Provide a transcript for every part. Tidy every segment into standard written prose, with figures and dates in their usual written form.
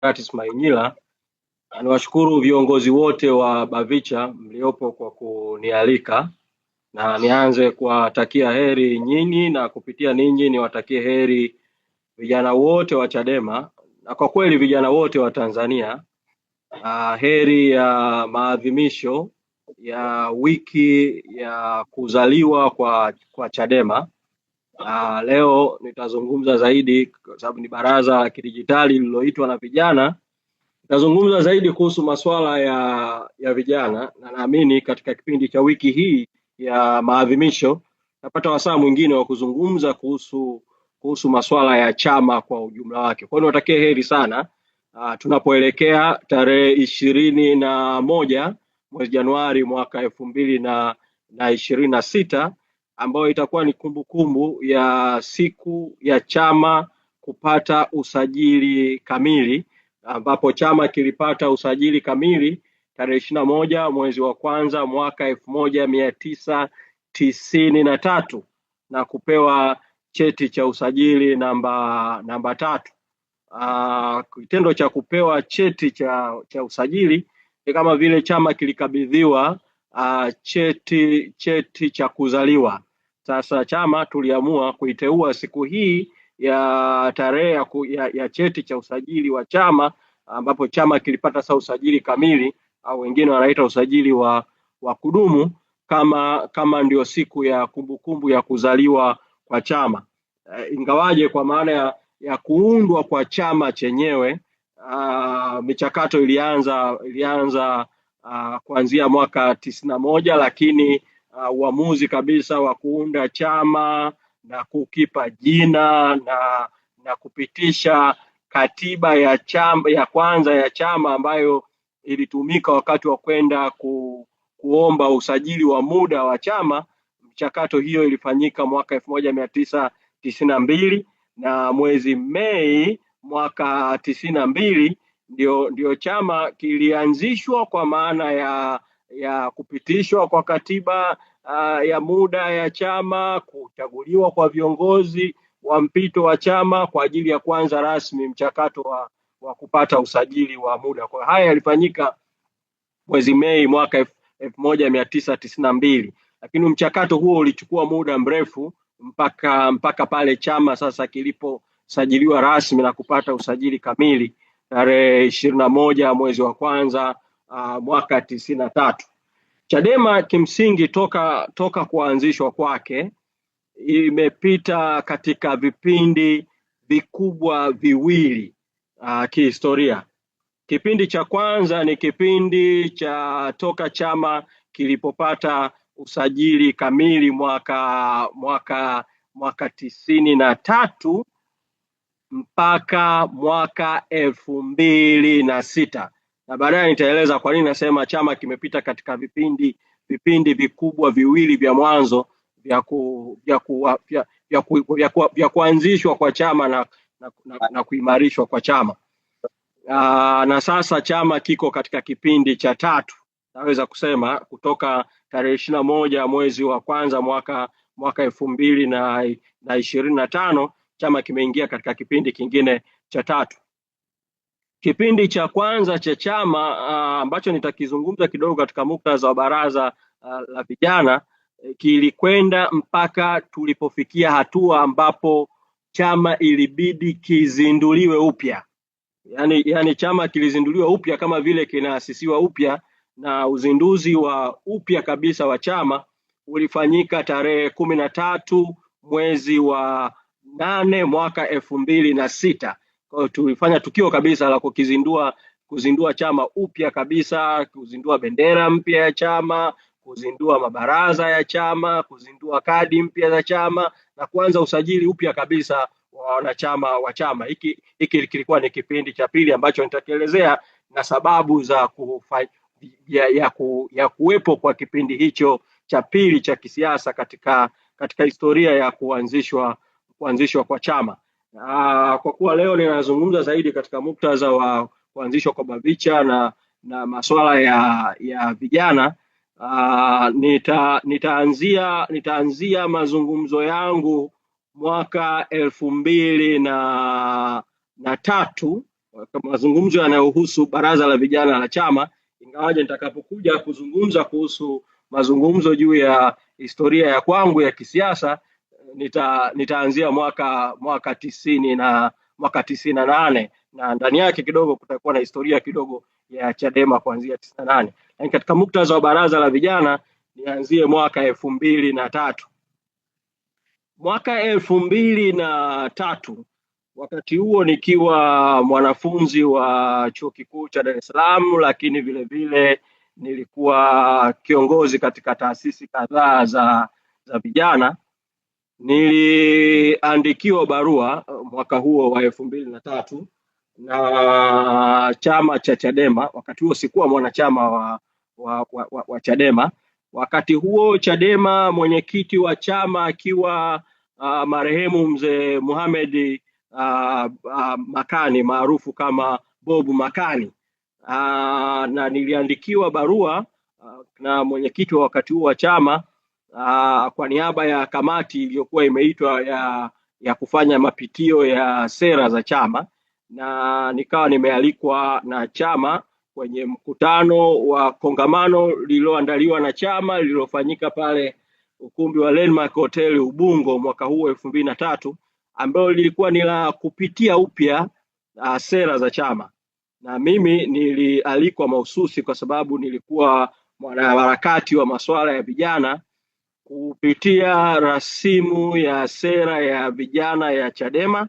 Deodatus Mahinyila. Niwashukuru viongozi wote wa BAVICHA mliopo kwa kunialika, na nianze kuwatakia heri nyinyi na kupitia ninyi niwatakie heri vijana wote wa CHADEMA na kwa kweli vijana wote wa Tanzania. Heri ya maadhimisho ya wiki ya kuzaliwa kwa CHADEMA. Leo nitazungumza zaidi kwa sababu ni baraza la kidijitali lililoitwa na vijana. Nitazungumza zaidi kuhusu masuala ya vijana, na naamini katika kipindi cha wiki hii ya maadhimisho napata wasaa mwingine wa kuzungumza kuhusu masuala ya chama kwa ujumla wake. Kwa hiyo niwatakie heri sana tunapoelekea tarehe 21 mwezi Januari mwaka 2026 ambayo itakuwa ni kumbukumbu ya siku ya chama kupata usajili kamili, ambapo chama kilipata usajili kamili tarehe 21 mwezi wa kwanza mwaka 1993 na kupewa cheti cha usajili namba 3. Kitendo cha kupewa cheti cha usajili ni kama vile chama kilikabidhiwa cheti cha kuzaliwa. Sasa chama tuliamua kuiteua siku hii ya tarehe ya cheti cha usajili wa chama, ambapo chama kilipata sasa usajili kamili au wengine wanaita usajili wa kudumu kama ndio siku ya kumbukumbu ya kuzaliwa kwa chama. Ingawaje kwa maana ya kuundwa kwa chama chenyewe michakato ilianza kuanzia mwaka 91, lakini uamuzi kabisa wa kuunda chama na kukipa jina na kupitisha katiba ya kwanza ya chama ambayo ilitumika wakati wa kwenda kuomba usajili wa muda wa chama. Mchakato hiyo ilifanyika mwaka 1992 na mwezi Mei mwaka 92 ndio chama kilianzishwa kwa maana ya kupitishwa kwa katiba ya muda ya chama, kuchaguliwa kwa viongozi wa mpito wa chama kwa ajili ya kuanza rasmi mchakato wa kupata usajili wa muda. Kwa haya yalifanyika mwezi Mei mwaka 1992, lakini mchakato huo ulichukua muda mrefu mpaka pale chama sasa kiliposajiliwa rasmi na kupata usajili kamili tarehe 21 mwezi wa kwanza mwaka 93. CHADEMA kimsingi toka kuanzishwa kwake imepita katika vipindi vikubwa viwili kihistoria. Kipindi cha kwanza ni kipindi cha toka chama kilipopata usajili kamili mwaka 93 mpaka mwaka 2006, na baadaye nitaeleza kwa nini nasema chama kimepita katika vipindi vikubwa viwili vya mwanzo vya kuanzishwa kwa chama na kuimarishwa kwa chama. Na sasa chama kiko katika kipindi cha tatu, naweza kusema kutoka tarehe 21 mwezi wa kwanza mwaka 2025 chama kimeingia katika kipindi kingine cha tatu. Kipindi cha kwanza cha chama ambacho nitakizungumza kidogo katika muktadha wa baraza la vijana kilikwenda mpaka tulipofikia hatua ambapo chama ilibidi kizinduliwe upya. Yani chama kilizinduliwa upya kama vile kinaasisiwa upya, na uzinduzi wa upya kabisa wa chama ulifanyika tarehe 13 mwezi wa 8 mwaka 2006. Kwa hiyo tulifanya tukio kabisa la kuzindua chama upya kabisa, kuzindua bendera mpya ya chama, kuzindua mabaraza ya chama, kuzindua kadi mpya za chama na kuanza usajili upya kabisa wa wanachama wa chama. Hiki kilikuwa ni kipindi cha pili ambacho nitakielezea na sababu za kuwepo kwa kipindi hicho cha pili cha kisiasa katika historia ya kuanzishwa kwa chama. Kwa kuwa leo ninazungumza zaidi katika muktadha wa kuanzishwa kwa BAVICHA na masuala ya vijana, nitaanzia mazungumzo yangu mwaka 2003 mazungumzo yanayohusu baraza la vijana la chama, ingawaje nitakapokuja kuzungumza kuhusu mazungumzo juu ya historia ya kwangu ya kisiasa nitaanzia mwaka tisini na nane na ndani yake kidogo kutakuwa na historia kidogo ya Chadema kuanzia 98. Lakini katika muktadha wa baraza la vijana nianzie mwaka 2003. Mwaka 2003, wakati huo nikiwa mwanafunzi wa chuo kikuu cha Dar es Salaam, lakini vile vile nilikuwa kiongozi katika taasisi kadhaa za vijana. Niliandikiwa barua mwaka huo wa 2003 na chama cha Chadema. Wakati huo sikuwa mwanachama wa Chadema. Wakati huo Chadema mwenyekiti wa chama akiwa marehemu mzee Mohamed Makani maarufu kama Bob Makani. Na niliandikiwa barua na mwenyekiti wa wakati huo wa chama kwa niaba ya kamati iliyokuwa imeitwa ya kufanya mapitio ya sera za chama, na nikawa nimealikwa na chama kwenye mkutano wa kongamano lililoandaliwa na chama lililofanyika pale ukumbi wa Landmark Hotel Ubungo mwaka huu 2003, ambalo lilikuwa ni la kupitia upya sera za chama. Na mimi nilialikwa mahususi kwa sababu nilikuwa mwanaharakati wa masuala ya vijana kupitia rasimu ya sera ya vijana ya Chadema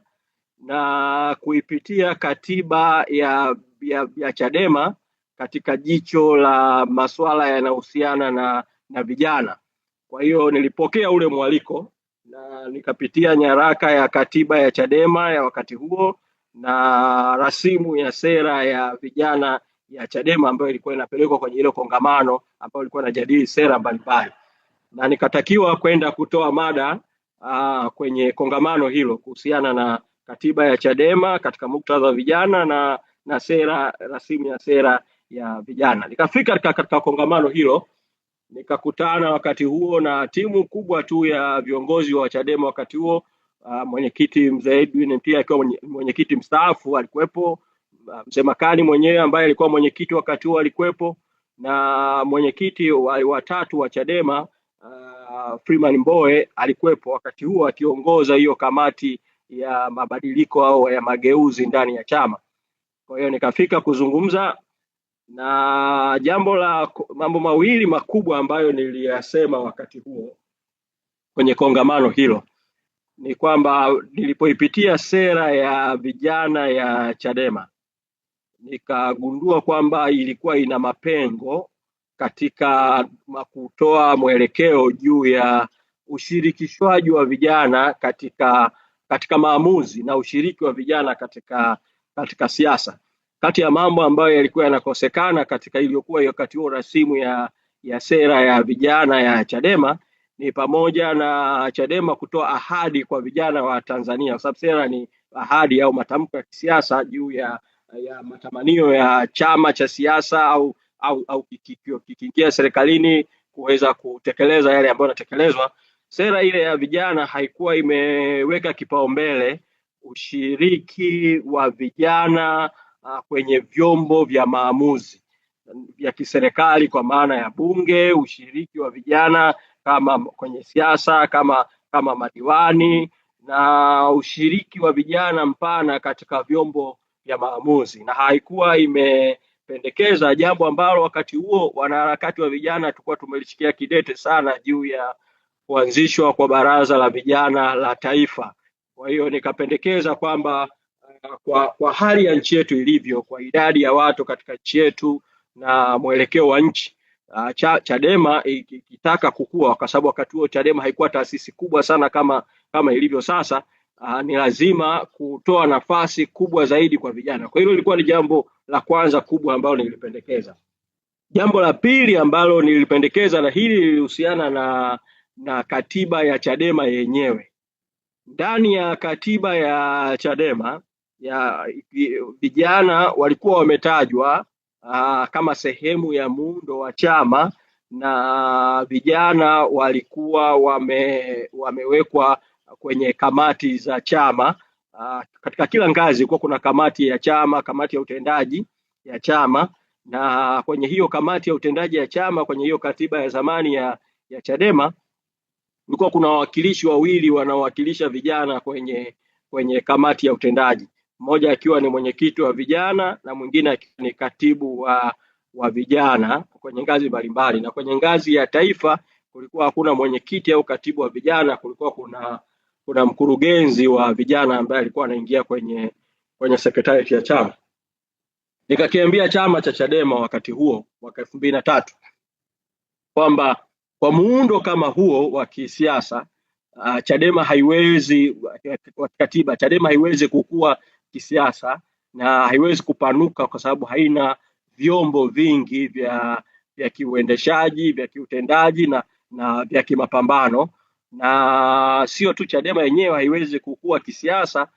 na kuipitia katiba ya Chadema katika jicho la masuala yanayohusiana na vijana. Kwa hiyo nilipokea ule mwaliko na nikapitia nyaraka ya katiba ya Chadema ya wakati huo na rasimu ya sera ya vijana ya Chadema ambayo ilikuwa inapelekwa kwenye ile kongamano ambayo ilikuwa inajadili sera mbalimbali, na nikatakiwa kwenda kutoa mada kwenye kongamano hilo kuhusiana na katiba ya Chadema katika muktadha wa vijana na sera rasimu ya sera ya vijana. Nikafika katika kongamano hilo, nikakutana wakati huo na timu kubwa tu ya viongozi wa Chadema wakati huo. Mwenyekiti mzee Edwin pia akiwa mwenyekiti mstaafu alikuwepo, mzee Makani mwenyewe ambaye alikuwa mwenyekiti wakati huo alikuwepo, na mwenyekiti wa tatu wa Chadema Freeman Mbowe alikuwepo wakati huo akiongoza hiyo kamati ya mabadiliko au ya mageuzi ndani ya chama. Kwa hiyo nikafika kuzungumza, na mambo mawili makubwa ambayo niliyasema wakati huo kwenye kongamano hilo ni kwamba nilipoipitia sera ya vijana ya Chadema nikagundua kwamba ilikuwa ina mapengo katika kutoa mwelekeo juu ya ushirikishwaji wa vijana katika maamuzi na ushiriki wa vijana katika siasa. Kati ya mambo ambayo yalikuwa yanakosekana katika iliyokuwa wakati huo rasimu ya sera ya vijana ya Chadema ni pamoja na Chadema kutoa ahadi kwa vijana wa Tanzania, kwa sababu sera ni ahadi au matamko ya kisiasa juu ya matamanio ya chama cha siasa au kikiingia serikalini kuweza kutekeleza yale ambayo yanatekelezwa. Sera ile ya vijana haikuwa imeweka kipaumbele ushiriki wa vijana kwenye vyombo vya maamuzi vya kiserikali kwa maana ya bunge, ushiriki wa vijana kama kwenye siasa kama madiwani, na ushiriki wa vijana mpana katika vyombo vya maamuzi. Na haikuwa imependekeza jambo ambalo wakati huo wanaharakati wa vijana tulikuwa tumelishikia kidete sana juu ya kuanzishwa kwa baraza la vijana la taifa. Kwa hiyo nikapendekeza kwamba kwa hali ya nchi yetu ilivyo, kwa idadi ya watu katika nchi yetu na mwelekeo wa nchi, Chadema ikitaka kukua, kwa sababu wakati huo Chadema haikuwa taasisi kubwa sana kama ilivyo sasa, ni lazima kutoa nafasi kubwa zaidi kwa vijana. Kwa hilo lilikuwa ni jambo la kwanza kubwa ambalo nilipendekeza. Jambo la pili ambalo nilipendekeza, na hili lilihusiana na katiba ya Chadema yenyewe. Ndani ya katiba ya Chadema vijana walikuwa wametajwa kama sehemu ya muundo wa chama, na vijana walikuwa wamewekwa kwenye kamati za chama katika kila ngazi kulikuwa kuna kamati ya chama, kamati ya utendaji ya chama, na kwenye hiyo kamati ya utendaji ya chama, kwenye hiyo katiba ya zamani ya Chadema, kulikuwa kuna wawakilishi wawili wanaowakilisha vijana kwenye kamati ya utendaji, mmoja akiwa ni mwenyekiti wa vijana na mwingine akiwa ni katibu wa vijana kwenye ngazi mbalimbali. Na kwenye ngazi ya taifa kulikuwa hakuna mwenyekiti au katibu wa vijana, kulikuwa kuna mkurugenzi wa vijana ambaye alikuwa anaingia kwenye secretariat ya chama. Nikakiambia chama cha Chadema wakati huo mwaka 2003 kwamba kwa muundo kama huo wa kisiasa Chadema haiwezi, katiba Chadema haiwezi kukua kisiasa na haiwezi kupanuka kwa sababu haina vyombo vingi vya kiuendeshaji, vya kiutendaji na vya kimapambano. Na sio tu Chadema yenyewe haiwezi kukua kisiasa,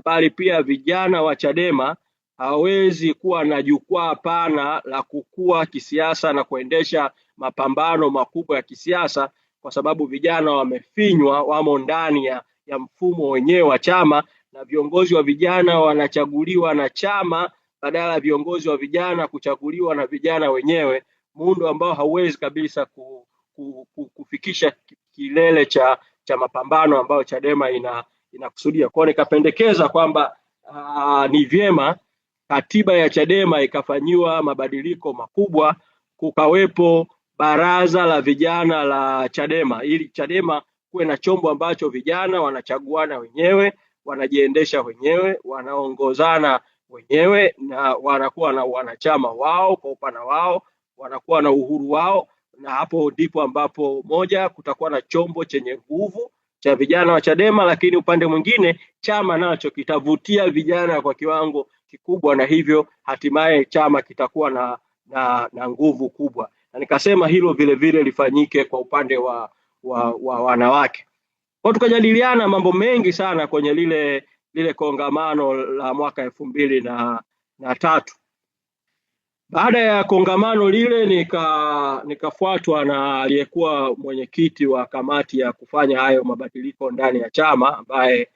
bali pia vijana wa Chadema hawezi kuwa na jukwaa pana la kukua kisiasa na kuendesha mapambano makubwa ya kisiasa, kwa sababu vijana wamefinywa, wamo ndani ya mfumo wenyewe wa chama, na viongozi wa vijana wanachaguliwa na chama badala ya viongozi wa vijana kuchaguliwa na vijana wenyewe, muundo ambao hauwezi kabisa kufikisha kilele cha mapambano ambayo Chadema inakusudia. Kwa nikapendekeza kwamba ni vyema katiba ya Chadema ikafanyiwa mabadiliko makubwa, kukawepo baraza la vijana la Chadema, ili Chadema kuwe na chombo ambacho vijana wanachaguana wenyewe, wanajiendesha wenyewe, wanaongozana wenyewe, na wanakuwa na wanachama wao kwa upana wao, wanakuwa na uhuru wao. Na hapo ndipo ambapo moja, kutakuwa na chombo chenye nguvu cha vijana wa Chadema, lakini upande mwingine chama nacho kitavutia vijana kwa kiwango kikubwa, na hivyo hatimaye chama kitakuwa na nguvu kubwa. Na nikasema hilo vile vile lifanyike kwa upande wa wanawake. Kwa tukajadiliana mambo mengi sana kwenye lile kongamano la mwaka 2003. Baada ya kongamano lile nikafuatwa na aliyekuwa mwenyekiti wa kamati ya kufanya hayo mabadiliko ndani ya chama, ambaye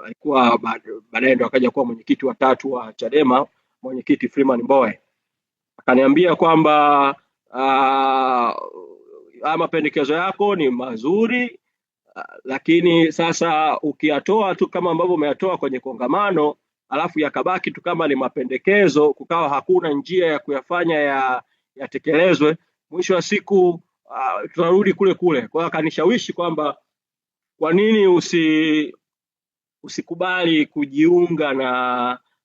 alikuwa baadaye ndo akaja kuwa mwenyekiti wa 3 wa Chadema, mwenyekiti Freeman Mbowe. Akaniambia kwamba mapendekezo yako ni mazuri, lakini sasa ukiyatoa tu kama ambavyo umeyatoa kwenye kongamano alafu yakabaki tu kama ni mapendekezo, kukawa hakuna njia ya kuyafanya yatekelezwe, mwisho wa siku tunarudi kule kule. Kwa hiyo akanishawishi kwamba kwa nini usikubali kujiunga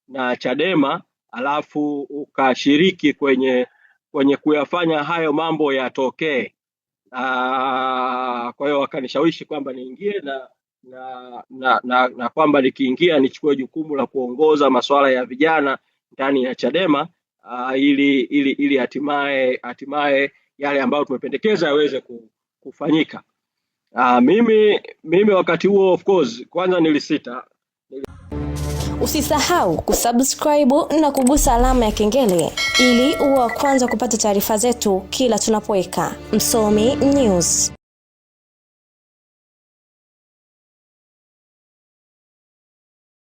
na Chadema alafu ukashiriki kwenye kuyafanya hayo mambo yatokee. Kwa hiyo akanishawishi kwamba niingie na kwamba nikiingia nichukue jukumu la kuongoza masuala ya vijana ndani ya Chadema, ili hatimaye yale ambayo tumependekeza yaweze kufanyika. Mimi wakati huo of course kwanza nilisita. Usisahau kusubscribe na kugusa alama ya kengele ili uwe wa kwanza kupata taarifa zetu kila tunapoweka Msomi News.